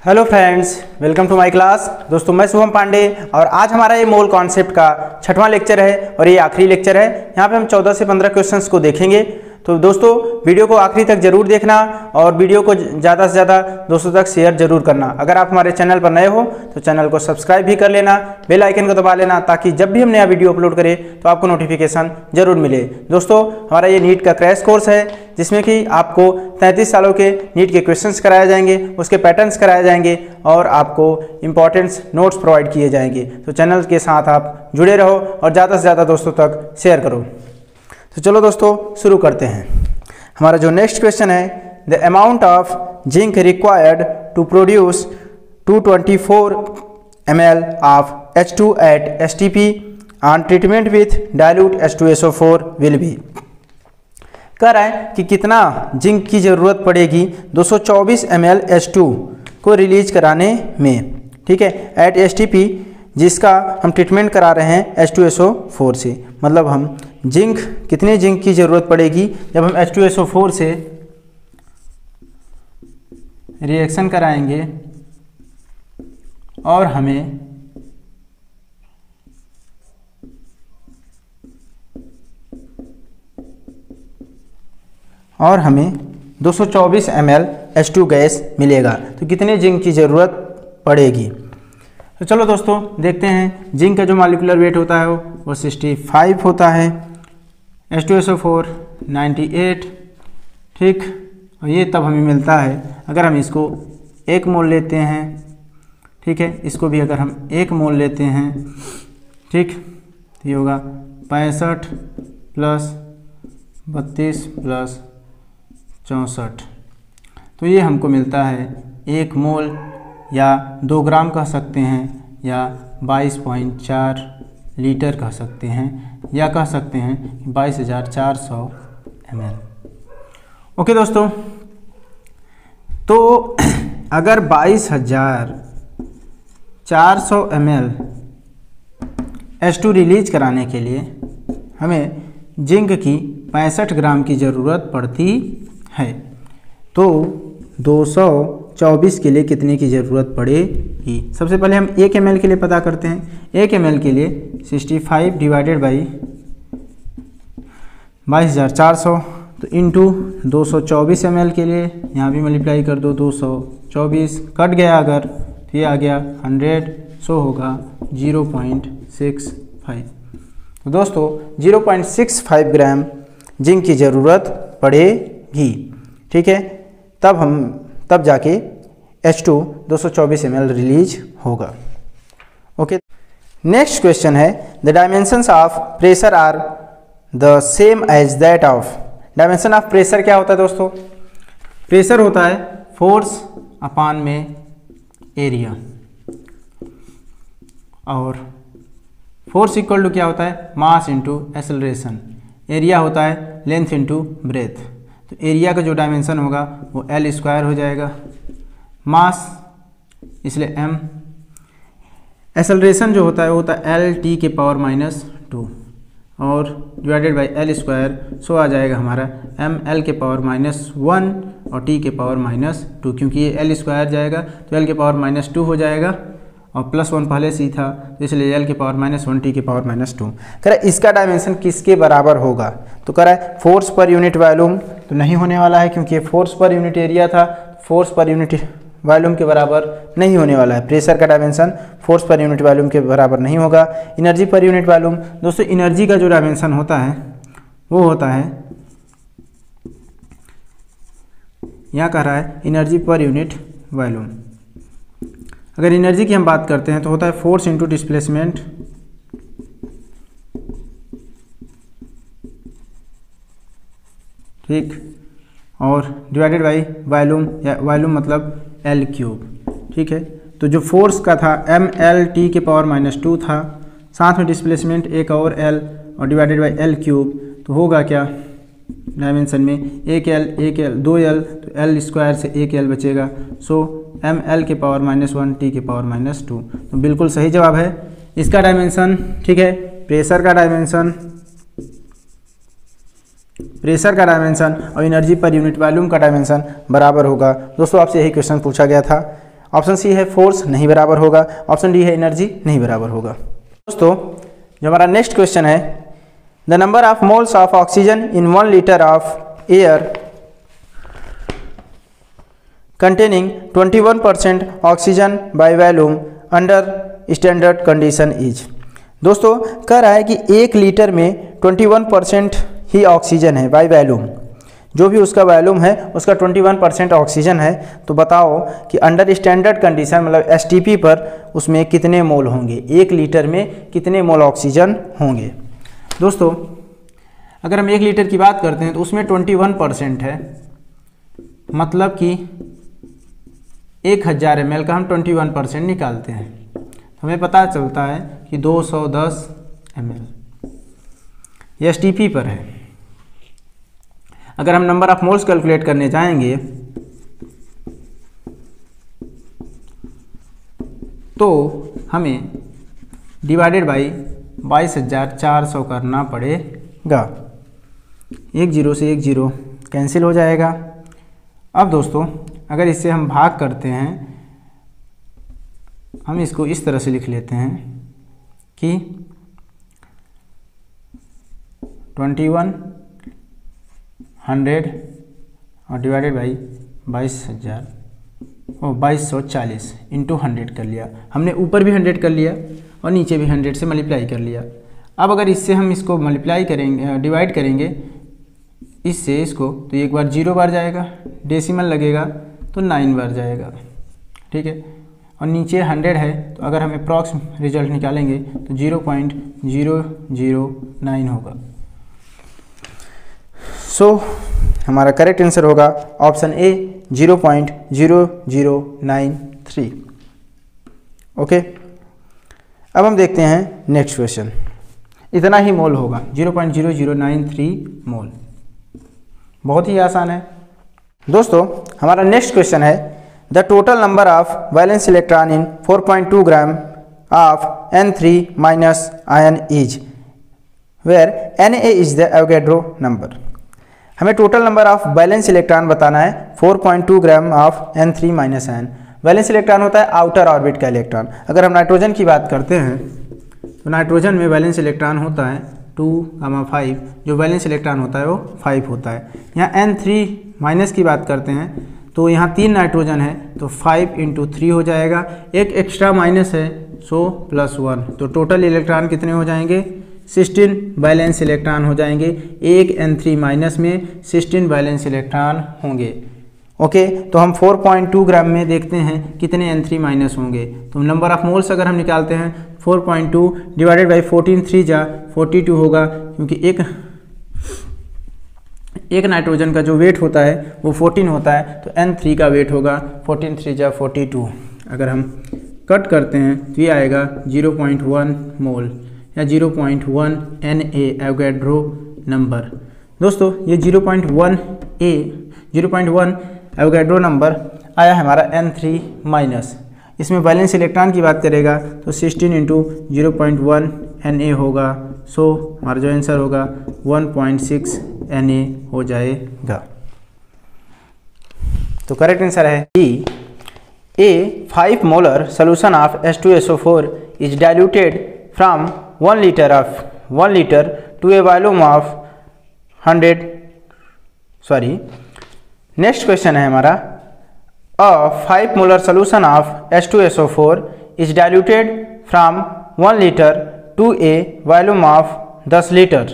Hello friends, welcome to my class. दोस्तों मैं शुभम पांडे और आज हमारा ये मोल कॉन्सेप्ट का 6वां लेक्चर है और ये आखिरी लेक्चर है। यहाँ पे हम 14 से 15 क्वेश्चंस को देखेंगे। तो दोस्तों वीडियो को आखिरी तक जरूर देखना और वीडियो को ज़्यादा से ज़्यादा दोस्तों तक शेयर जरूर करना। अगर आप हमारे चैनल पर नए हो तो चैनल को सब्सक्राइब भी कर लेना, बेल आइकन को दबा लेना ताकि जब भी हम नया वीडियो अपलोड करें तो आपको नोटिफिकेशन जरूर मिले। दोस्तों हमारा ये नीट का क्रैश कोर्स है जिसमें कि आपको 33 सालों के नीट के क्वेश्चंस कराए जाएंगे, उसके पैटर्न्स कराए जाएंगे और आपको इंपॉर्टेंट्स नोट्स प्रोवाइड किए जाएंगे। तो चैनल के साथ आप जुड़े रहो और ज़्यादा से ज़्यादा दोस्तों तक शेयर करो। तो चलो दोस्तों शुरू करते हैं। हमारा जो नेक्स्ट क्वेश्चन है, the amount of zinc required to produce 224 ml of H2 at STP on treatment with dilute H2SO4 will be. कह रहा है कि कितना जिंक की ज़रूरत पड़ेगी 224 ml H2 को रिलीज कराने में, ठीक है, एट STP जिसका हम ट्रीटमेंट करा रहे हैं H2SO4 से। मतलब हम जिंक कितने जिंक की ज़रूरत पड़ेगी जब हम H2SO4 से रिएक्शन कराएंगे और हमें 224 ml H2 गैस मिलेगा। तो कितने जिंक की ज़रूरत पड़ेगी। तो चलो दोस्तों देखते हैं। जिंक का जो मॉलिक्यूलर वेट होता है वो 65 होता है, H2SO4 98, ठीक। और ये तब हमें मिलता है अगर हम इसको 1 मोल लेते हैं, ठीक है, इसको भी अगर हम 1 मोल लेते हैं, ठीक, तो ये होगा 65 प्लस 32 प्लस 64। तो ये हमको मिलता है 1 मोल या 2 ग्राम कह सकते हैं या 22.4 लीटर कह सकते हैं या कह सकते हैं 22,400 ml। ओके दोस्तों, तो अगर 22,400 ml H2 रिलीज कराने के लिए हमें जिंक की 65 ग्राम की ज़रूरत पड़ती है, तो 224 के लिए कितने की ज़रूरत पड़ेगी। सबसे पहले हम 1 ml के लिए पता करते हैं। 1 ml के लिए 65 डिवाइडेड बाई 22,400 तो इंटू 224 ml के लिए यहाँ भी मल्टीप्लाई कर दो, 224 कट गया अगर तो ये आ गया 100, सो होगा 0.65। तो दोस्तों 0.65 ग्राम जिंक की ज़रूरत पड़ेगी, ठीक है। तब जाके H2 224 ml रिलीज होगा। ओके, नेक्स्ट क्वेश्चन है, the dimensions of pressure are the same as that of. Dimension of pressure क्या होता है दोस्तों। प्रेशर होता है फोर्स अपान में एरिया, और फोर्स इक्वल टू क्या होता है, मास इंटू एक्सेलरेशन। एरिया होता है लेंथ इंटू ब्रेथ। तो एरिया का जो डायमेंशन होगा वो L² हो जाएगा, मास इसलिए m, एक्सेलरेशन जो होता है वो होता है LT के पावर -2 और डिवाइडेड बाई L², सो आ जाएगा हमारा ML के पावर -1 और T के पावर -2, क्योंकि ये L² जाएगा तो L के पावर -2 हो जाएगा और +1 पहले से ही था तो इसलिए L के पावर -1 T के पावर -2। कह रहा है इसका डायमेंशन किसके बराबर होगा। तो कह रहा है फोर्स पर यूनिट वॉल्यूम तो नहीं होने वाला है क्योंकि फोर्स पर यूनिट एरिया था, फोर्स पर यूनिट वॉल्यूम के बराबर नहीं होने वाला है। प्रेशर का dimension force per unit volume के बराबर नहीं होगा। एनर्जी पर यूनिट वॉल्यूम, दोस्तों एनर्जी का जो डायमेंशन होता है वो होता है, यहाँ कह रहा है एनर्जी पर यूनिट वॉल्यूम। अगर एनर्जी की हम बात करते हैं तो होता है फोर्स इंटू डिस्प्लेसमेंट, ठीक, और डिवाइडेड बाई वॉल्यूम, या वॉल्यूम मतलब L3, ठीक है। तो जो फोर्स का था MLT के पावर -2 था, साथ में डिस्प्लेसमेंट एक और L और डिवाइडेड बाई L3, तो होगा क्या डायमेंशन में 1L 2L, तो L² से 1L बचेगा, सो ML के पावर -1 T के पावर -2। तो बिल्कुल सही जवाब है इसका डायमेंशन, ठीक है। प्रेशर का डायमेंशन और एनर्जी पर यूनिट वॉल्यूम का डायमेंशन बराबर होगा। दोस्तों आपसे यही क्वेश्चन पूछा गया था ऑप्शन सी है फोर्स, नहीं बराबर होगा। ऑप्शन डी है एनर्जी, नहीं बराबर होगा। दोस्तों जो हमारा नेक्स्ट क्वेश्चन है, the number of moles of oxygen in 1 litre of air containing 21% oxygen by volume under standard condition is. दोस्तों कह रहा है कि 1 लीटर में 21% ही ऑक्सीजन है बाय वॉल्यूम, जो भी उसका वॉल्यूम है उसका 21% ऑक्सीजन है। तो बताओ कि अंडर स्टैंडर्ड कंडीशन मतलब एसटीपी पर उसमें कितने मोल होंगे, 1 लीटर में कितने मोल ऑक्सीजन होंगे। दोस्तों अगर हम 1 लीटर की बात करते हैं तो उसमें 21% है, मतलब कि 1000 ml का हम 21% निकालते हैं, हमें पता चलता है कि 210 ml ये एसटीपी पर है। अगर हम नंबर ऑफ मोल्स कैलकुलेट करने जाएंगे तो हमें डिवाइडेड बाई 22,400 करना पड़ेगा। 1 0 से 1 0 कैंसिल हो जाएगा। अब दोस्तों अगर इससे हम भाग करते हैं, हम इसको इस तरह से लिख लेते हैं कि 2100 और डिवाइडेड बाई 2240 इंटू 100 कर लिया। हमने ऊपर भी 100 कर लिया और नीचे भी 100 से मल्टीप्लाई कर लिया। अब अगर इससे हम इसको मल्टीप्लाई करेंगे, डिवाइड करेंगे इससे इसको, तो एक बार 0 बार जाएगा, डेसिमल लगेगा तो 9 बार जाएगा, ठीक है। और नीचे 100 है तो अगर हम अप्रॉक्स रिजल्ट निकालेंगे तो 0.009 होगा। सो हमारा करेक्ट आंसर होगा ऑप्शन ए 0.0093। ओके, अब हम देखते हैं नेक्स्ट क्वेश्चन। इतना ही मोल होगा, 0.0093 मोल, बहुत ही आसान है। दोस्तों हमारा नेक्स्ट क्वेश्चन है, the total number of valence electron in 4.2 gram of N3 minus ion is, where Na is the Avogadro number. हमें total number of valence electron बताना है 4.2 gram of N3 minus ion. Valence electron होता है outer orbit का electron. अगर हम nitrogen की बात करते हैं तो नाइट्रोजन में वैलेंस इलेक्ट्रॉन होता है 2,5, जो वैलेंस इलेक्ट्रॉन होता है वो 5 होता है। यहाँ N3 माइनस की बात करते हैं तो यहाँ 3 नाइट्रोजन है तो 5 × 3 हो जाएगा, एक एक्स्ट्रा माइनस है सो +1, तो टोटल इलेक्ट्रॉन कितने हो जाएंगे, 16 वैलेंस इलेक्ट्रॉन हो जाएंगे। एक N3 माइनस में 16 वैलेंस इलेक्ट्रॉन होंगे। ओके, तो हम 4.2 ग्राम में देखते हैं कितने N3 माइनस होंगे। तो नंबर ऑफ मोल्स अगर हम निकालते हैं 4.2 डिवाइडेड बाई 14 3 जा 42 होगा, क्योंकि एक नाइट्रोजन का जो वेट होता है वो 14 होता है, तो N3 का वेट होगा 14 3 जा 42। अगर हम कट करते हैं तो ये आएगा 0.1 मोल या 0.1 Na एवोगैड्रो नंबर। दोस्तों ये 0.1 एवोगैड्रो नंबर आया हमारा N3 माइनस। इसमें वैलेंस इलेक्ट्रॉन की बात करेगा तो 16 × 0.1 Na होगा, सो हमारा जो आंसर होगा 1.6 Na हो जाएगा। तो करेक्ट आंसर है E। A 5 molar solution of H2SO4 is diluted from 1 liter to a volume of 100। Next question है हमारा, a 5 molar solution of H2SO4 is diluted from 1 liter to a volume of 10 liter।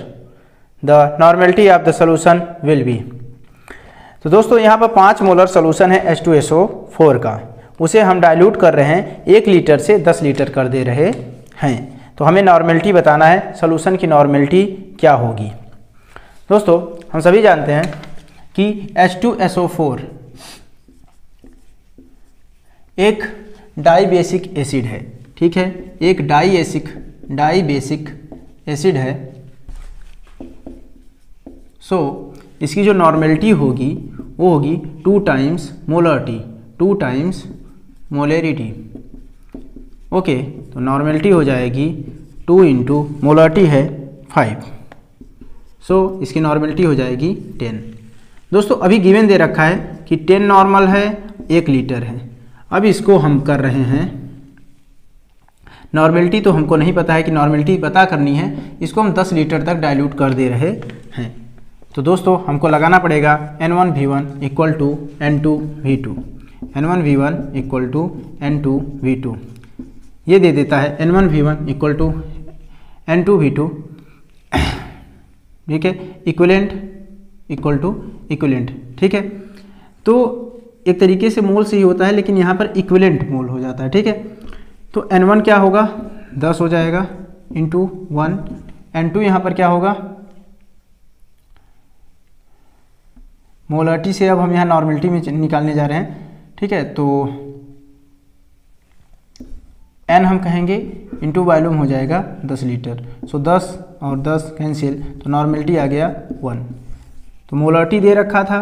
The normality of the solution will be। तो दोस्तों यहाँ पर 5 molar solution है H2SO4 का, उसे हम डाइल्यूट कर रहे हैं 1 लीटर से 10 लीटर कर दे रहे हैं। तो हमें नॉर्मेलिटी बताना है, सोल्यूशन की नॉर्मेलिटी क्या होगी। दोस्तों हम सभी जानते हैं कि H2SO4 एक डाई बेसिक एसिड है, ठीक है, एक डाई बेसिक एसिड है। सो इसकी जो नॉर्मेलिटी होगी वो होगी 2 टाइम्स मोलरिटी। ओके, तो नॉर्मेलिटी हो जाएगी 2 × मोलरिटी है 5, सो इसकी नॉर्मेलिटी हो जाएगी 10। दोस्तों अभी गिवन दे रखा है कि 10 नॉर्मल है, 1 लीटर है। अब इसको हम कर रहे हैं, नॉर्मेलिटी तो हमको नहीं पता है कि नॉर्मेलिटी पता करनी है, इसको हम 10 लीटर तक डाइल्यूट कर दे रहे हैं। तो दोस्तों हमको लगाना पड़ेगा N1V1 equal to N2V2, N1V1 equal to N2V2, ये दे देता है N1V1 इक्वल टू N2V2, ठीक है, इक्विवेलेंट इक्वल टू इक्विवेलेंट, ठीक है। तो एक तरीके से मोल से ही होता है, लेकिन यहाँ पर इक्विवेलेंट मोल हो जाता है, ठीक है। तो N1 क्या होगा, 10 हो जाएगा इंटू 1, N2 यहाँ पर क्या होगा, मोलरिटी से अब हम यहाँ नॉर्मेलिटी में निकालने जा रहे हैं, ठीक है। तो N हम कहेंगे इंटू वॉल्यूम हो जाएगा 10 लीटर, सो 10 और 10 कैंसिल, तो नॉर्मेलिटी आ गया 1। तो मोलरिटी दे रखा था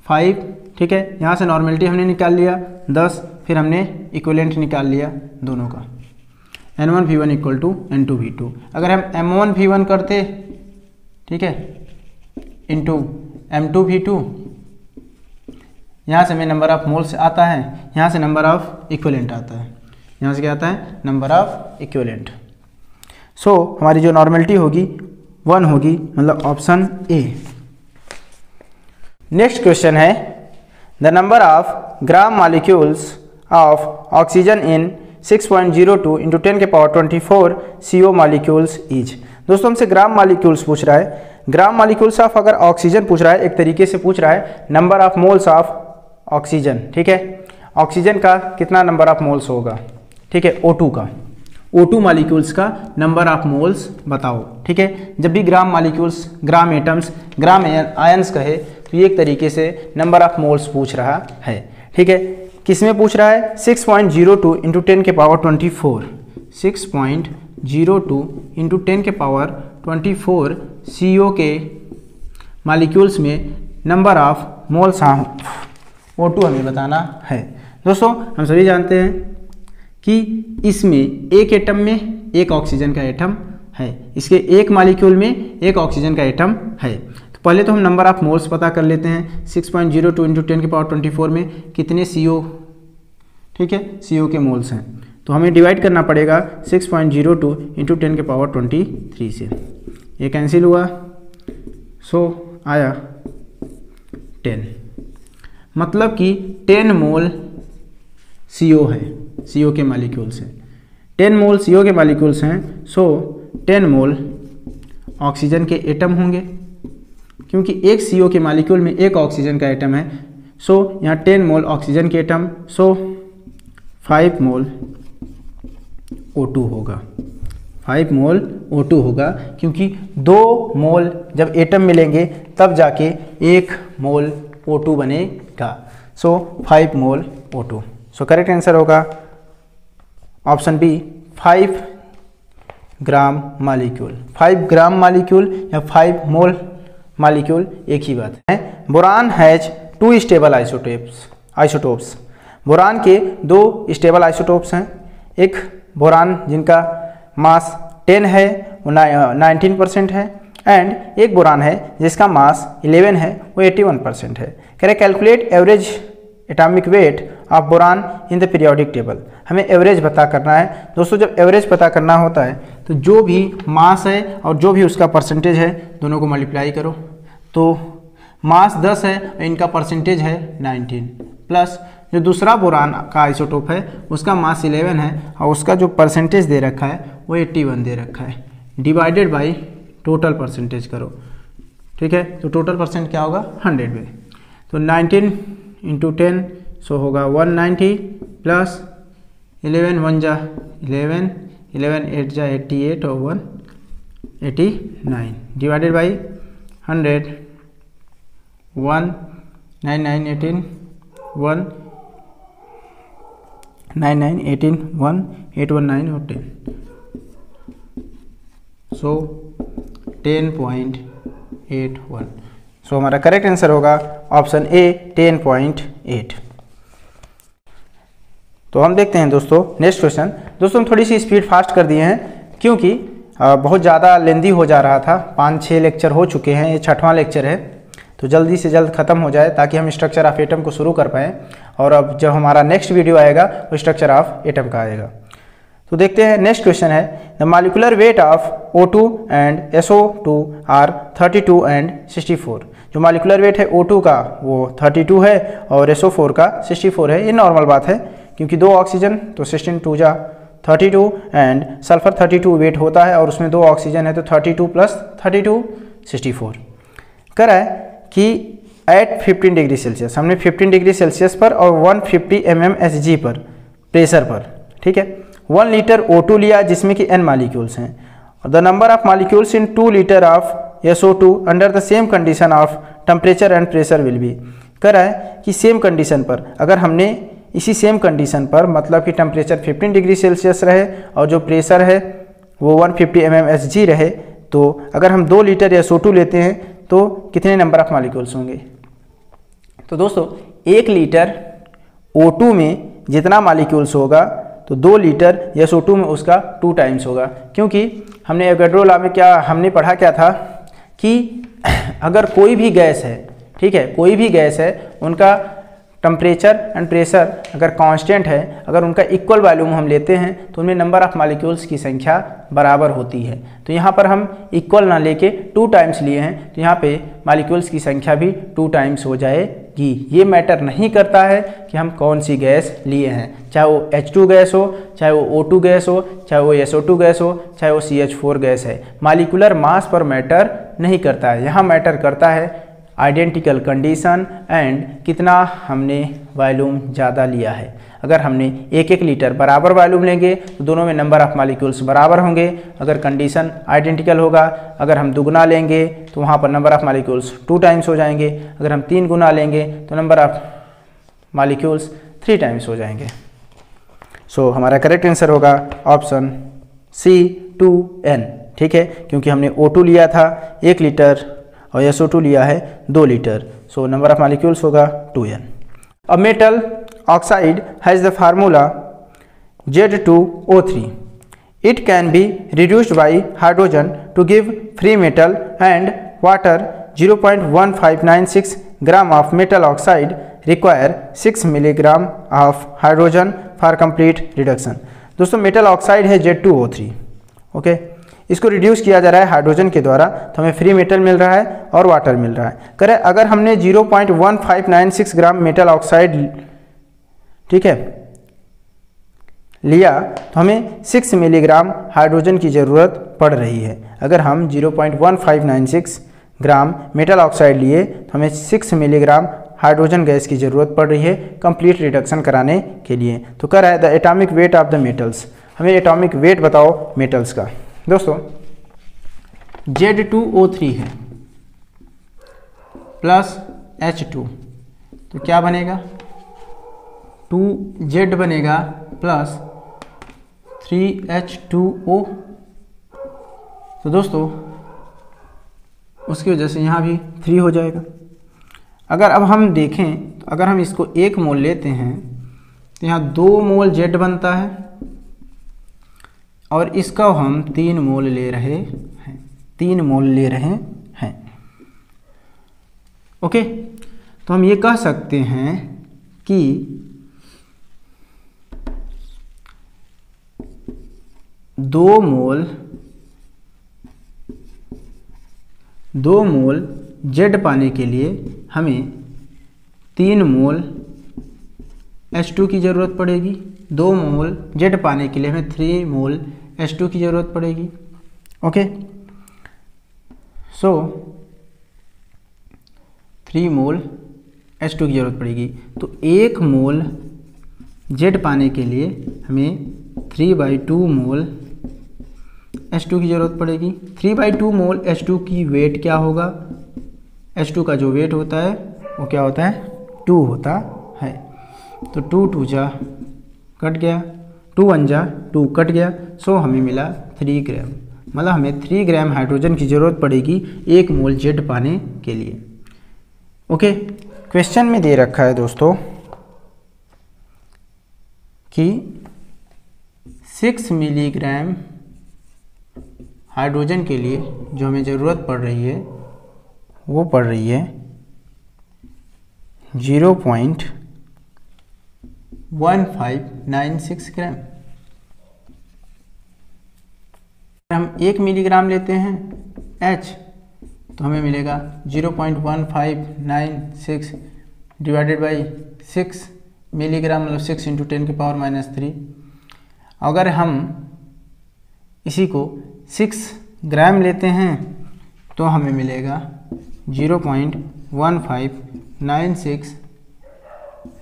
5, ठीक है, यहाँ से नॉर्मेलिटी हमने निकाल लिया 10, फिर हमने इक्विवेलेंट निकाल लिया दोनों का, N1V1 इक्वल टू N2V2। अगर हम M1V1 करते, ठीक है, इंटू M2V2, यहाँ से हमें नंबर ऑफ मोल्स आता है, यहाँ से नंबर ऑफ इक्विवेलेंट आता है, यहाँ से क्या आता है, नंबर ऑफ इक्विवेलेंट। सो हमारी जो नॉर्मेलिटी होगी 1 होगी, मतलब ऑप्शन ए। नेक्स्ट क्वेश्चन है, the number of gram molecules of oxygen in 6.02 into 10 के पावर 24 CO मॉलिक्यूल्स इज। दोस्तों हमसे ग्राम मॉलिक्यूल्स पूछ रहा है, ग्राम मॉलिक्यूल्स ऑफ अगर ऑक्सीजन पूछ रहा है, एक तरीके से पूछ रहा है number of moles of oxygen, ठीक है, ऑक्सीजन का कितना नंबर ऑफ मोल्स होगा, ठीक है, O2 का, O2 मॉलिक्यूल्स का नंबर ऑफ मोल्स बताओ, ठीक है। जब भी ग्राम मॉलिक्यूल्स, ग्राम एटम्स, ग्राम आयंस कहे तो ये एक तरीके से नंबर ऑफ मोल्स पूछ रहा है, ठीक है। किसमें पूछ रहा है, 6.02 इंटू 10 के पावर 24, 6.02 इंटू 10 के पावर 24 CO के मॉलिक्यूल्स में नंबर ऑफ मोल्स O2 हमें बताना है। दोस्तों हम सभी जानते हैं कि इसमें एक एटम में एक ऑक्सीजन का एटम है, इसके एक मॉलिक्यूल में एक ऑक्सीजन का एटम है। तो पहले तो हम नंबर ऑफ मोल्स पता कर लेते हैं, 6.02 इंटू 10 के पावर 24 में कितने CO, ठीक है, CO के मोल्स हैं। तो हमें डिवाइड करना पड़ेगा 6.02 इंटू 10 के पावर 23 से, ये कैंसिल हुआ, सो आया 10, मतलब कि 10 मोल CO है, CO के मॉलिक्यूल्स हैं, 10 मोल CO के मॉलिक्यूल्स हैं, सो 10 मोल ऑक्सीजन के एटम होंगे, क्योंकि एक CO के मॉलिक्यूल में एक ऑक्सीजन का एटम है, सो यहाँ 10 मोल ऑक्सीजन के एटम, सो 5 मोल O2 होगा, 5 मोल O2 होगा, क्योंकि 2 मोल जब एटम मिलेंगे तब जाके 1 मोल O2 बनेगा, so 5 mole O2। So correct answer होगा option B, 5 gram molecule. 5 gram molecule या 5 मोल मॉलिक्यूल एक ही बात है। Boron has 2 stable isotopes, boron के 2 स्टेबल आइसोटोप्स हैं, एक बोरान जिनका मास 10 है वो 19% है, एंड एक बोरान है जिसका मास 11 है वो 81% है। कह रहे calculate average atomic weight of boron in the periodic table. हमें एवरेज पता करना है। दोस्तों जब एवरेज पता करना होता है तो जो भी मास है और जो भी उसका परसेंटेज है दोनों को मल्टीप्लाई करो, तो मास 10 है और इनका परसेंटेज है 19, प्लस जो दूसरा बोरान का आइसोटोप है उसका मास 11 है और उसका जो परसेंटेज दे रखा है वो 81 दे रखा है, डिवाइडेड बाई टोटल परसेंटेज करो, ठीक है। तो टोटल परसेंट क्या होगा 100 में, तो 19 इंटू 10 सो होगा 190 प्लस 11 1 जा 11, 11 8 जा 88 और 1 89 डिवाइडेड बाई 100, 1 9 9 18 1 9 9 18 1 8 1 9 और 10, सो 10.81। सो हमारा करेक्ट आंसर होगा ऑप्शन ए 10.8। तो हम देखते हैं दोस्तों नेक्स्ट क्वेश्चन। दोस्तों हम थोड़ी सी स्पीड फास्ट कर दिए हैं क्योंकि बहुत ज़्यादा लेंदी हो जा रहा था, 5-6 लेक्चर हो चुके हैं, ये 6वां लेक्चर है। तो जल्दी से जल्द ख़त्म हो जाए ताकि हम स्ट्रक्चर ऑफ एटम को शुरू कर पाएँ। और अब जब हमारा नेक्स्ट वीडियो आएगा वो स्ट्रक्चर ऑफ एटम का आएगा। तो देखते हैं नेक्स्ट क्वेश्चन है, the molecular weight of O2 and SO2 are 32 and 64। जो मॉलिक्यूलर वेट है O2 का वो 32 है और SO4 का 64 है। ये नॉर्मल बात है क्योंकि 2 ऑक्सीजन तो 16 2 जा 32 एंड सल्फर 32 वेट होता है और उसमें 2 ऑक्सीजन है तो 32 प्लस 32 64। कह रहा है कि एट 15 डिग्री सेल्सियस, हमने 15 डिग्री सेल्सियस पर और 150 mmHg पर प्रेशर पर, ठीक है, 1 लीटर O2 लिया जिसमें कि n मॉलिक्यूल्स हैं। और the number of molecules in 2 litre of SO2 under the same condition of temperature and pressure will be. कह रहा है कि सेम कंडीशन पर, अगर हमने इसी सेम कंडीशन पर मतलब कि टेम्परेचर 15 डिग्री सेल्सियस रहे और जो प्रेशर है वो 150 mmHg रहे, तो अगर हम 2 लीटर SO2 लेते हैं तो कितने नंबर ऑफ मॉलिक्यूल्स होंगे। तो दोस्तों 1 लीटर O2 में जितना मॉलिक्यूल्स होगा तो 2 लीटर SO2 में उसका 2 टाइम्स होगा, क्योंकि हमने एवोगाड्रो लॉ में क्या हमने पढ़ा क्या था कि अगर कोई भी गैस है, ठीक है, कोई भी गैस है, उनका टेम्परेचर एंड प्रेशर अगर कांस्टेंट है, अगर उनका इक्वल वॉल्यूम हम लेते हैं तो उनमें नंबर ऑफ मॉलिक्यूल्स की संख्या बराबर होती है। तो यहाँ पर हम इक्वल ना लेके 2 टाइम्स लिए हैं तो यहाँ पे मॉलिक्यूल्स की संख्या भी 2 टाइम्स हो जाएगी। ये मैटर नहीं करता है कि हम कौन सी गैस लिए हैं, चाहे वो H2 गैस हो, चाहे वो O2 गैस हो, चाहे वो SO2 गैस हो, चाहे वो CH4 गैस है। मॉलिक्यूलर मास पर मैटर नहीं करता है, यहाँ मैटर करता है आइडेंटिकल कंडीशन एंड कितना हमने वॉल्यूम ज़्यादा लिया है। अगर हमने 1-1 लीटर बराबर वॉल्यूम लेंगे तो दोनों में नंबर ऑफ मॉलिक्यूल्स बराबर होंगे। अगर कंडीशन आइडेंटिकल होगा, अगर हम दुगुना लेंगे तो वहाँ पर नंबर ऑफ मॉलिक्यूल्स 2 टाइम्स हो जाएंगे। अगर हम 3 गुना लेंगे तो नंबर ऑफ मॉलिक्यूल्स 3 टाइम्स हो जाएंगे। सो हमारा करेक्ट आंसर होगा ऑप्शन C2N, ठीक है, क्योंकि हमने O2 लिया था 1 लीटर और SO2 लिया है 2 litre. So number of molecules होगा 2N। A metal oxide has the formula Z2O3। It can be reduced by hydrogen to give free metal and water 0.1596 gram of metal oxide require 6 milligram of hydrogen for complete reduction. दोस्तों metal oxide है Z2O3, okay, इसको reduce किया जा रहा है hydrogen के द्वारा तो हमें फ्री मेटल मिल रहा है और वाटर मिल रहा है। करें अगर हमने 0.1596 ग्राम मेटल ऑक्साइड, ठीक है, लिया तो हमें 6 मिलीग्राम हाइड्रोजन की ज़रूरत पड़ रही है। अगर हम 0.1596 ग्राम मेटल ऑक्साइड लिए तो हमें 6 मिलीग्राम हाइड्रोजन गैस की ज़रूरत पड़ रही है कंप्लीट रिडक्शन कराने के लिए। तो कह रहा है the atomic weight of the metals, हमें एटॉमिक वेट बताओ मेटल्स का। दोस्तों Z2O3 है प्लस H2 तो क्या बनेगा, 2Z बनेगा प्लस 3H2O। तो दोस्तों उसकी वजह से यहाँ भी 3 हो जाएगा। अगर अब हम देखें तो अगर हम इसको 1 मोल लेते हैं तो यहाँ 2 मोल Z बनता है और इसका हम 3 मोल ले रहे हैं, 3 मोल ले रहे हैं, ओके। तो हम ये कह सकते हैं कि दो मोल Z पाने के लिए हमें 3 मोल H2 की ज़रूरत पड़ेगी। 2 मोल Z पाने के लिए हमें 3 मोल H2 की ज़रूरत पड़ेगी, ओके। सो 3 मोल H2 की ज़रूरत पड़ेगी। तो 1 मोल Z पाने के लिए हमें 3/2 मोल H2 की ज़रूरत पड़ेगी। 3/2 मोल H2 की वेट क्या होगा, H2 का जो वेट होता है वो क्या होता है, 2 होता है। तो 2 2 जा कट गया, 2 1 जा 2 कट गया, सो हमें मिला 3 ग्राम। मतलब हमें 3 ग्राम हाइड्रोजन की ज़रूरत पड़ेगी 1 मोल Z पाने के लिए, ओके। क्वेश्चन में दे रखा है दोस्तों कि 6 मिलीग्राम हाइड्रोजन के लिए जो हमें ज़रूरत पड़ रही है वो पड़ रही है 0.1596 ग्राम। हम 1 मिलीग्राम लेते हैं H तो हमें मिलेगा 0.1596 डिवाइडेड बाई 6 मिलीग्राम, मतलब 6 × 10⁻³ अगर हम इसी को 6 ग्राम लेते हैं तो हमें मिलेगा 0.1596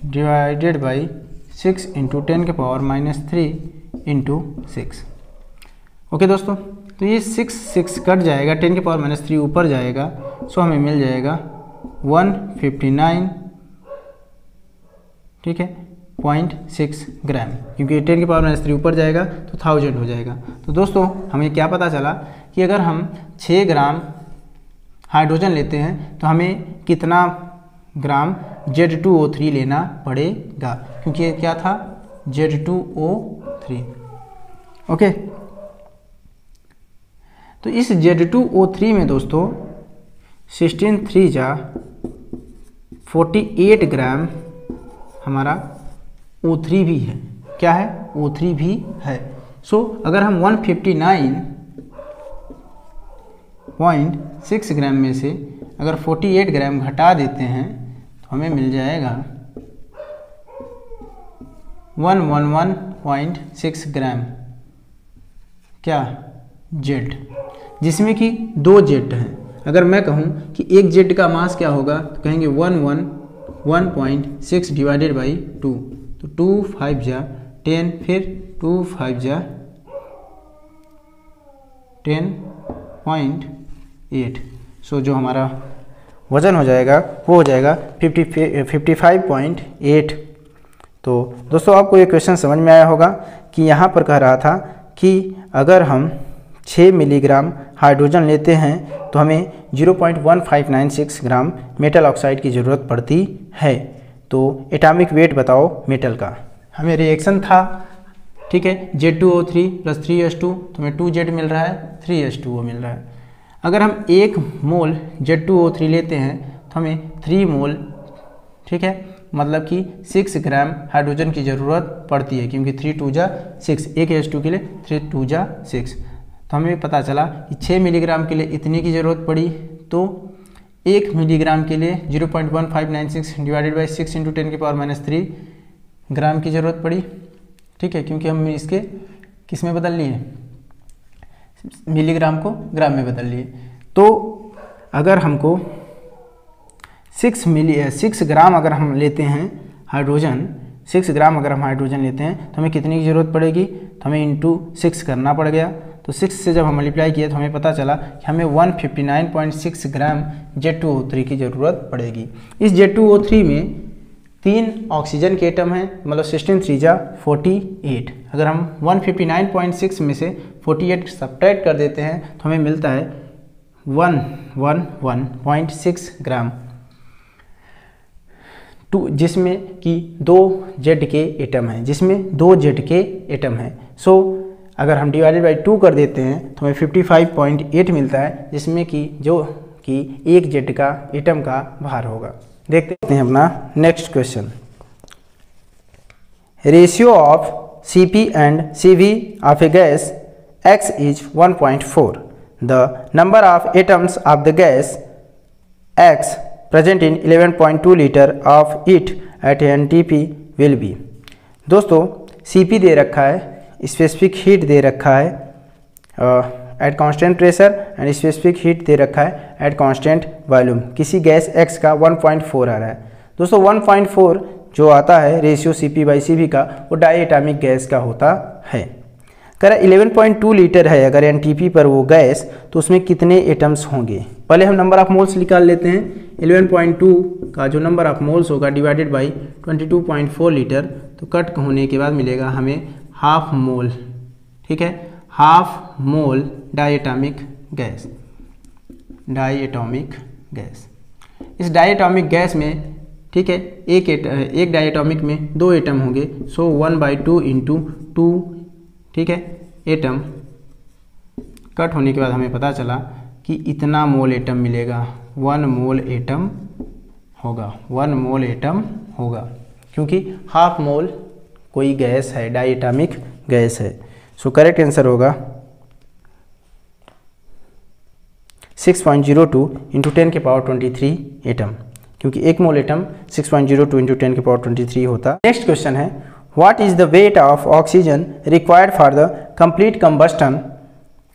डिवाइडेड बाई 6 × 10⁻³ × 6। ओके दोस्तों, तो ये 6 कट जाएगा, 10⁻³ ऊपर जाएगा, सो हमें मिल जाएगा 159, ठीक है, 0.6 ग्राम, क्योंकि 10⁻³ ऊपर जाएगा तो 1000 हो जाएगा। तो दोस्तों हमें क्या पता चला कि अगर हम 6 ग्राम हाइड्रोजन लेते हैं तो हमें कितना ग्राम Z2O3 लेना पड़ेगा, क्योंकि ये क्या था, Z2O3। ओके, तो इस Z2O3 में दोस्तों 16 3 जा 48 ग्राम हमारा O3 भी है। क्या है, O3 भी है। सो अगर हम 159.6 ग्राम में से अगर 48 ग्राम घटा देते हैं तो हमें मिल जाएगा 111.6 ग्राम क्या, Z, जिसमें कि 2 Z हैं। अगर मैं कहूँ कि एक Z का मास क्या होगा तो कहेंगे 111.6 डिवाइडेड बाई 2, तो 2 5 जा 10, फिर 2 5 जा 10.8। सो जो हमारा वज़न हो जाएगा वो हो जाएगा 55.8। तो दोस्तों आपको ये क्वेश्चन समझ में आया होगा कि यहाँ पर कह रहा था कि अगर हम 6 मिलीग्राम हाइड्रोजन लेते हैं तो हमें 0.1596 ग्राम मेटल ऑक्साइड की ज़रूरत पड़ती है। तो एटॉमिक वेट बताओ मेटल का। हमें रिएक्शन था, ठीक है, Z2O3 + 3H2, तो हमें 2Z मिल रहा है, 3H2O मिल रहा है। अगर हम 1 मोल Z2O3 लेते हैं तो हमें 3 मोल, ठीक है, मतलब कि 6 ग्राम हाइड्रोजन की ज़रूरत पड़ती है, क्योंकि 3 2 जा 6, एक H2 के लिए 3 2 जा 6। तो हमें पता चला कि 6 मिलीग्राम के लिए इतनी की ज़रूरत पड़ी, तो 1 मिलीग्राम के लिए 0.1596 डिवाइडेड बाई 6 × 10⁻³ ग्राम की ज़रूरत पड़ी, ठीक है, क्योंकि हम इसके किस में बदल लिए, मिलीग्राम को ग्राम में बदल लिए। तो अगर हमको 6 ग्राम अगर हम लेते हैं हाइड्रोजन, 6 ग्राम अगर हम हाइड्रोजन लेते हैं तो हमें कितनी की ज़रूरत पड़ेगी, तो हमें इंटू 6 करना पड़ गया। तो 6 से जब हम मल्टीप्लाई किए तो हमें पता चला कि हमें 159.6 ग्राम Z2O3 की ज़रूरत पड़ेगी। इस Z2O3 में 3 ऑक्सीजन के एटम हैं, मतलब 16 3 जा 48। अगर हम 159.6 में से 48 सब्ट्रैक्ट कर देते हैं तो हमें मिलता है 111.6 ग्राम, जिसमें कि 2 Z के एटम हैं, सो अगर हम डिवाइडेड बाई 2 कर देते हैं तो हमें 55.8 मिलता है, जिसमें कि जो कि 1 Z का एटम का भार होगा। देखते हैं अपना next question. Ratio of Cp and Cv of a gas X is 1.4. The number of atoms of the gas X present in 11.2 litre of it at NTP will be. दोस्तों Cp दे रखा है, स्पेसिफिक हीट दे रखा है at constant pressure and specific heat दे रखा है एट कांस्टेंट वॉल्यूम। किसी गैस X का 1.4 आ रहा है। दोस्तों 1.4 जो आता है रेशियो Cp/Cv का, वो डाई एटॉमिक गैस का होता है। कह रहा 11.2 लीटर है अगर NTP पर वो गैस, तो उसमें कितने एटम्स होंगे। पहले हम नंबर ऑफ मोल्स निकाल लेते हैं। 11.2 का जो नंबर ऑफ मोल्स होगा डिवाइडेड बाई 22.4 लीटर, तो कट होने के बाद मिलेगा हमें हाफ मोल, ठीक है, half mole diatomic gas. इस डाई एटॉमिक गैस में, ठीक है, एक डाई एटॉमिक में 2 एटम होंगे, सो 1/2 × 2, ठीक है, एटम। कट होने के बाद हमें पता चला कि इतना मोल एटम मिलेगा, 1 मोल एटम होगा, 1 मोल एटम होगा, क्योंकि हाफ मोल कोई गैस है, डाई एटॉमिक गैस है। सो करेक्ट आंसर होगा 6.02 इंटू 10 के पावर 23 एटम, क्योंकि 1 मोल एटम 6.02 इंटू 10 के पावर 23 होता। नेक्स्ट क्वेश्चन है, what is the weight of oxygen required for the complete combustion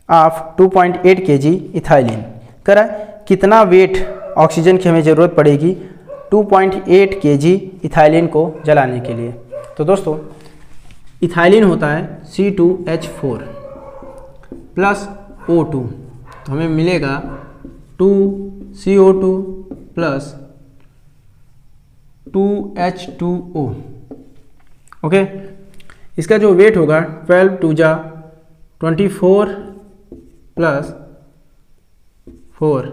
of 2.8 kg ethylene. करा कितना वेट ऑक्सीजन की हमें ज़रूरत पड़ेगी 2.8 kg इथाइलिन को जलाने के लिए। तो दोस्तों इथाइलिन होता है C2H4 प्लस O2, तो हमें मिलेगा 2CO2 प्लस 2H2O। ओके, इसका जो वेट होगा 12 2 जा 24 प्लस 4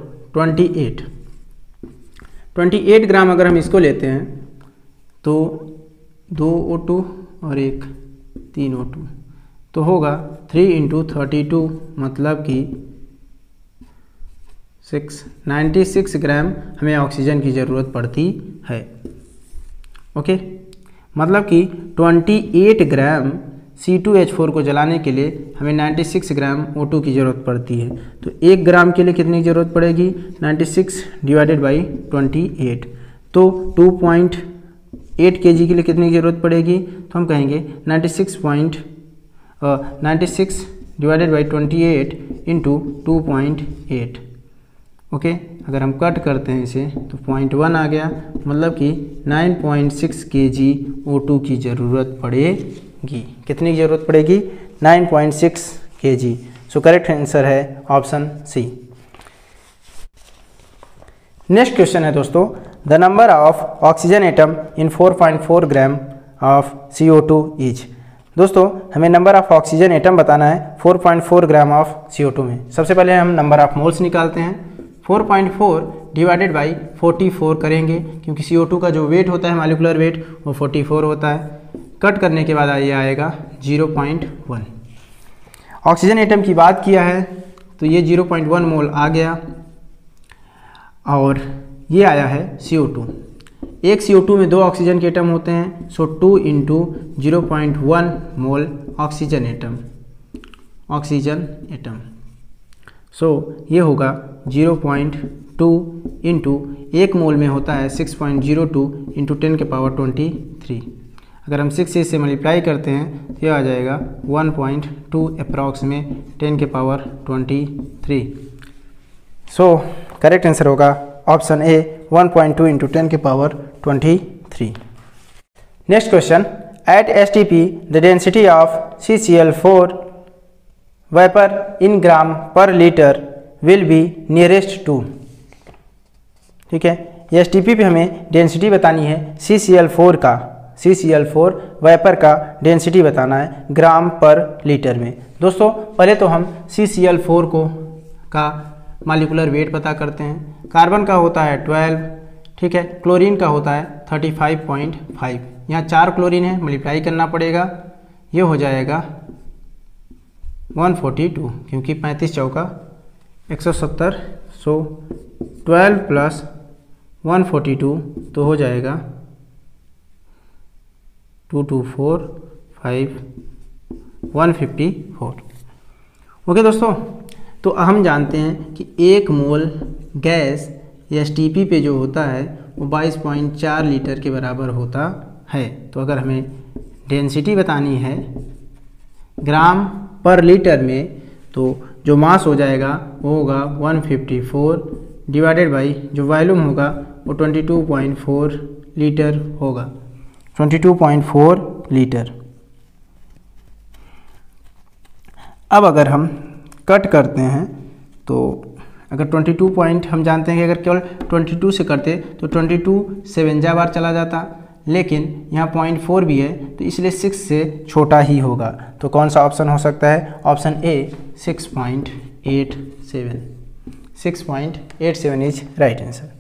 28 ग्राम अगर हम इसको लेते हैं तो 2 O2 और 3 O2 तो होगा 3 इंटू 32, मतलब कि 96 ग्राम हमें ऑक्सीजन की ज़रूरत पड़ती है। ओके, मतलब कि 28 ग्राम C2H4 को जलाने के लिए हमें 96 ग्राम O2 की ज़रूरत पड़ती है। तो 1 ग्राम के लिए कितनी ज़रूरत पड़ेगी 96 डिवाइडेड बाई 28, तो 2.8 kg के लिए कितनी ज़रूरत पड़ेगी, तो हम कहेंगे 96 डिवाइडेड बाई 28 इंटू 2.8। ओके, अगर हम कट करते हैं इसे तो 0.1 आ गया, मतलब कि 9.6 kg O2 की ज़रूरत पड़ेगी। कितनी की ज़रूरत पड़ेगी 9.6 kg। सो करेक्ट आंसर है ऑप्शन सी। नेक्स्ट क्वेश्चन है दोस्तों, the number of oxygen atom in 4.4 gram of CO2 is. दोस्तों हमें नंबर ऑफ ऑक्सीजन एटम बताना है 4.4 ग्राम ऑफ CO2 में। सबसे पहले हम नंबर ऑफ मोल्स निकालते हैं। 4.4 डिवाइडेड बाई 44 करेंगे, क्योंकि CO2 का जो वेट होता है मॉलिक्यूलर वेट वो 44 होता है। कट करने के बाद ये आएगा 0.1। ऑक्सीजन एटम की बात किया है तो ये 0.1 मोल आ गया, और ये आया है CO2। एक CO2 में 2 ऑक्सीजन के एटम होते हैं, सो 2 इंटू 0.1 मोल ऑक्सीजन एटम। सो ये होगा 0.2 इंटू 1 मोल में होता है 6.02 इंटू 10 के पावर 23। अगर हम 6 से मल्टीप्लाई करते हैं तो यह आ जाएगा 1.2 अप्रॉक्स में 10 के पावर 23। सो करेक्ट आंसर होगा ऑप्शन ए 1.2 इंटू 10 के power 23। Next question, at STP the density of CCl4 vapour in gram per litre will be nearest to. ठीक है, STP पे हमें डेंसिटी बतानी है CCl4 वेपर का डेंसिटी बताना है ग्राम पर लीटर में। दोस्तों पहले तो हम CCl4 का मॉलिक्यूलर वेट पता करते हैं। कार्बन का होता है 12, ठीक है, क्लोरीन का होता है 35.5। यहाँ 4 क्लोरीन है, मल्टीप्लाई करना पड़ेगा, ये हो जाएगा 142, क्योंकि 35 चौका 170। सो 12 प्लस 142 तो हो जाएगा 224 5 154। ओके दोस्तों, तो हम जानते हैं कि 1 मोल गैस STP पे जो होता है वो 22.4 लीटर के बराबर होता है। तो अगर हमें डेंसिटी बतानी है ग्राम पर लीटर में, तो जो मास हो जाएगा वो होगा 154 डिवाइडेड बाई जो वॉल्यूम होगा वो 22.4 लीटर होगा, 22.4 लीटर। अब अगर हम कट करते हैं तो अगर 22 पॉइंट हम जानते हैं कि अगर केवल 22 से करते तो 22 57 बार चला जाता, लेकिन यहाँ 0.4 भी है तो इसलिए 6 से छोटा ही होगा। तो कौन सा ऑप्शन हो सकता है, option A 6.87 is right answer.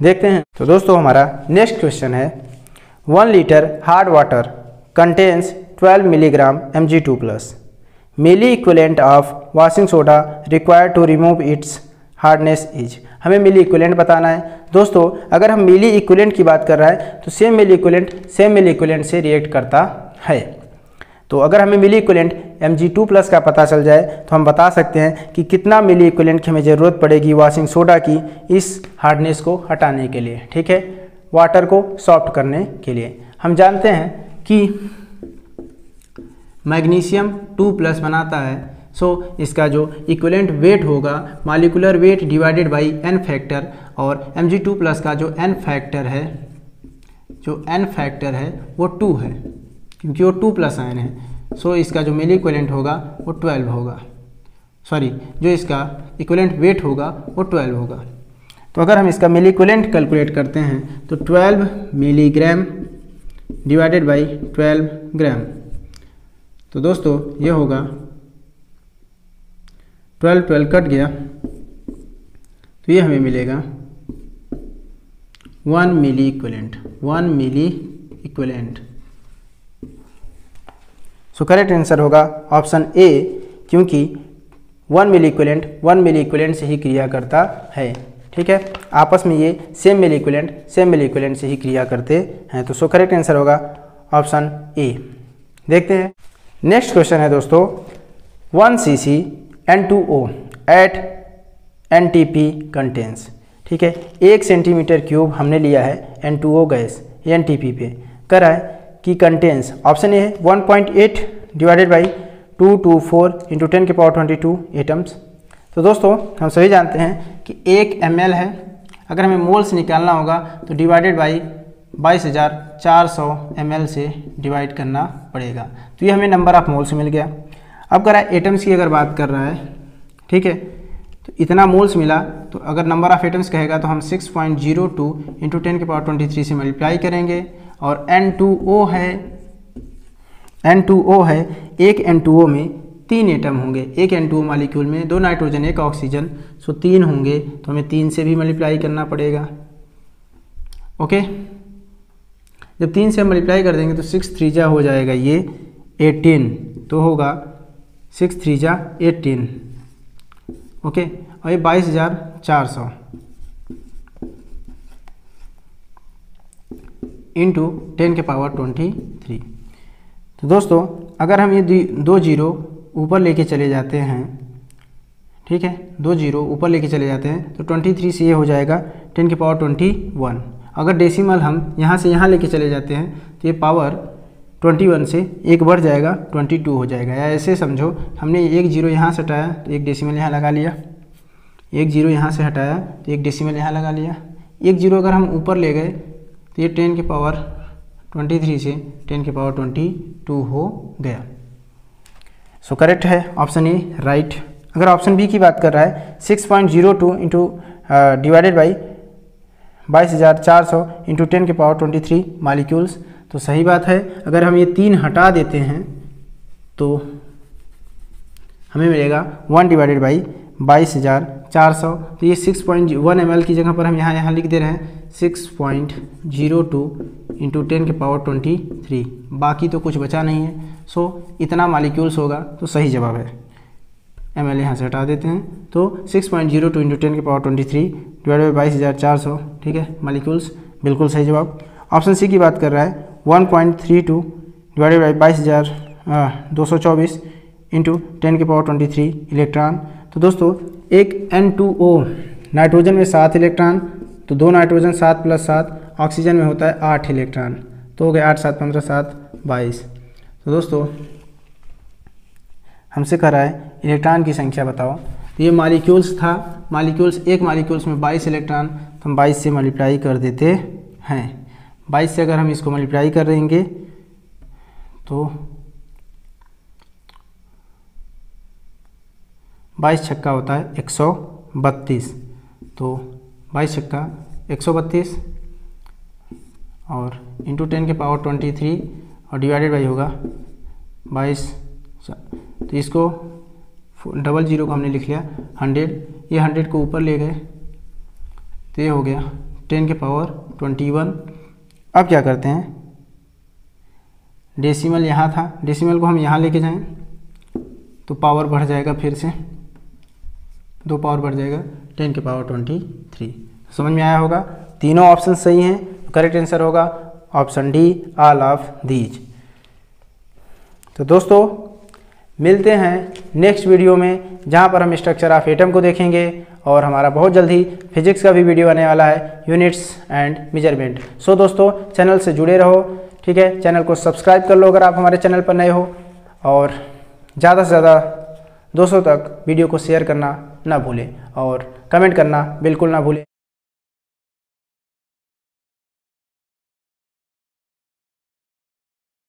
देखते हैं, तो दोस्तों हमारा नेक्स्ट क्वेश्चन है 1 litre hard water contains 12 milligram Mg2+, milliequivalent of washing soda required to remove its hardness is. हमें मिली इक्विवेलेंट बताना है। दोस्तों अगर हम मिली इक्विवेलेंट की बात कर रहा है तो सेम मिली इक्विवेलेंट से रिएक्ट करता है। तो अगर हमें मिली इक्विवेलेंट Mg2+ का पता चल जाए तो हम बता सकते हैं कि कितना मिली इक्विवेलेंट की हमें ज़रूरत पड़ेगी वॉशिंग सोडा की इस हार्डनेस को हटाने के लिए, ठीक है, वाटर को सॉफ्ट करने के लिए। हम जानते हैं कि मैग्नीशियम 2+ बनाता है, सो इसका जो इक्विवेलेंट वेट होगा molecular weight divided by n factor, और Mg2+ का जो n फैक्टर है वो 2 है क्योंकि वो 2+ आयन है। सो इसका जो मिली इक्विवेलेंट होगा वो 12 होगा, सॉरी जो इसका इक्विवेलेंट वेट होगा वो 12 होगा। तो अगर हम इसका मिली इक्विवेलेंट कैलकुलेट करते हैं तो 12 मिलीग्राम डिवाइडेड बाई 12 ग्राम, तो दोस्तों ये होगा 12 कट गया तो ये हमें मिलेगा 1 मिली इक्विवेलेंट। सो करेक्ट आंसर होगा ऑप्शन ए, क्योंकि 1 मिली इक्विवेलेंट से ही क्रिया करता है, ठीक है। आपस में ये सेम मिली इक्विवेलेंट से ही क्रिया करते हैं। तो सो करेक्ट आंसर होगा ऑप्शन ए। देखते हैं नेक्स्ट क्वेश्चन है दोस्तों, 1 cc N2O eight NTP contains, ठीक है। 1 सेंटीमीटर क्यूब हमने लिया है N2O गैस NTP पे, कर रहा है कि कंटेंस, ऑप्शन ए है 1.8 डिवाइडेड बाई 224 इंटू 10⁻22 एटम्स। तो दोस्तों हम सभी जानते हैं कि 1 ml है, अगर हमें मोल्स निकालना होगा तो डिवाइडेड बाई 22,400 ml से डिवाइड करना पड़ेगा। तो ये हमें नंबर ऑफ मोल्स मिल गया। अब कर रहा है एटम्स की अगर बात कर रहा है, ठीक है, तो इतना मोल्स मिला, तो अगर नंबर ऑफ एटम्स कहेगा तो हम 6.02 इंटू 10⁻23 से मल्टीप्लाई करेंगे, और N2O है, एक N2O में 3 एटम होंगे, एक N2O मॉलिक्यूल में 2 नाइट्रोजन 1 ऑक्सीजन, सो 3 होंगे, तो हमें 3 से भी मल्टीप्लाई करना पड़ेगा। ओके, जब 3 से हम मल्टीप्लाई कर देंगे तो 6 3 जा हो जाएगा ये 18, तो होगा 6 3 जा 18, ओके, और ये 22,400 इंटू 10⁻23। तो दोस्तों अगर हम ये 2 जीरो ऊपर लेके चले जाते हैं, ठीक है, 2 जीरो ऊपर लेके चले जाते हैं तो 23 से ये हो जाएगा 10⁻21। अगर डेसिमल हम यहाँ से यहाँ लेके चले जाते हैं तो ये पावर 21 से एक बढ़ जाएगा 22 हो जाएगा। या ऐसे समझो, हमने 1 जीरो यहाँ से हटाया तो 1 डेसिमल यहाँ लगा लिया, 1 जीरो यहाँ से हटाया तो 1 डेसिमल यहाँ लगा लिया। 1 जीरो अगर हम ऊपर ले गए तो ये 10⁻23 से 10⁻22 हो गया। सो करेक्ट है ऑप्शन ए, राइट। अगर ऑप्शन बी की बात कर रहा है 6.02 into divided by 22,400 into 10⁻23 molecules, तो सही बात है। अगर हम ये 3 हटा देते हैं तो हमें मिलेगा 1 डिवाइडेड बाई 22,400, तो ये 6.1 ml की जगह पर हम यहाँ लिख दे रहे हैं 6.02 इंटू 10⁻23, बाकी तो कुछ बचा नहीं है। सो इतना मॉलिक्यूल्स होगा, तो सही जवाब है। ml यहाँ से हटा देते हैं तो 6.02 इंटू 10⁻23 डिवाइडेड बाई 22,400, ठीक है, मॉलिक्यूल्स, बिल्कुल सही जवाब। ऑप्शन सी की बात कर रहा है 1.32 डिवाइडेड बाई 22,224 इंटू 10⁻23 इलेक्ट्रॉन। तो दोस्तों एक N2O नाइट्रोजन में 7 इलेक्ट्रॉन, तो 2 नाइट्रोजन 7 + 7, ऑक्सीजन में होता है 8 इलेक्ट्रॉन, तो हो गए 8 7 15 7 22। तो दोस्तों हमसे कह रहा है इलेक्ट्रॉन की संख्या बताओ, तो ये मॉलिक्यूल्स था, एक मॉलिक्यूल्स में 22 इलेक्ट्रॉन, तो हम 22 से मल्टीप्लाई कर देते हैं। 22 से अगर हम इसको मल्टीप्लाई कर देंगे तो 22 छक्का होता है 132, तो 22 छक्का 132 और इंटू 10⁻23 और डिवाइडेड बाई होगा 22, तो इसको डबल जीरो को हमने लिख लिया 100, ये 100 को ऊपर ले गए तो ये हो गया 10⁻21। अब क्या करते हैं, डेसिमल यहाँ था, डेसिमल को हम यहाँ लेके जाएं तो पावर बढ़ जाएगा फिर से, 2 पावर बढ़ जाएगा 10 की पावर 23। समझ में आया होगा। तीनों ऑप्शन सही हैं। करेक्ट आंसर होगा option D, all of these. तो दोस्तों मिलते हैं नेक्स्ट वीडियो में, जहां पर हम स्ट्रक्चर ऑफ एटम को देखेंगे और हमारा बहुत जल्दी फिजिक्स का भी वीडियो आने वाला है, यूनिट्स एंड मेजरमेंट। सो दोस्तों चैनल से जुड़े रहो, ठीक है। चैनल को सब्सक्राइब कर लो अगर आप हमारे चैनल पर नए हो, और ज़्यादा से ज़्यादा दोस्तों तक वीडियो को शेयर करना ना भूलें और कमेंट करना बिल्कुल ना भूलें।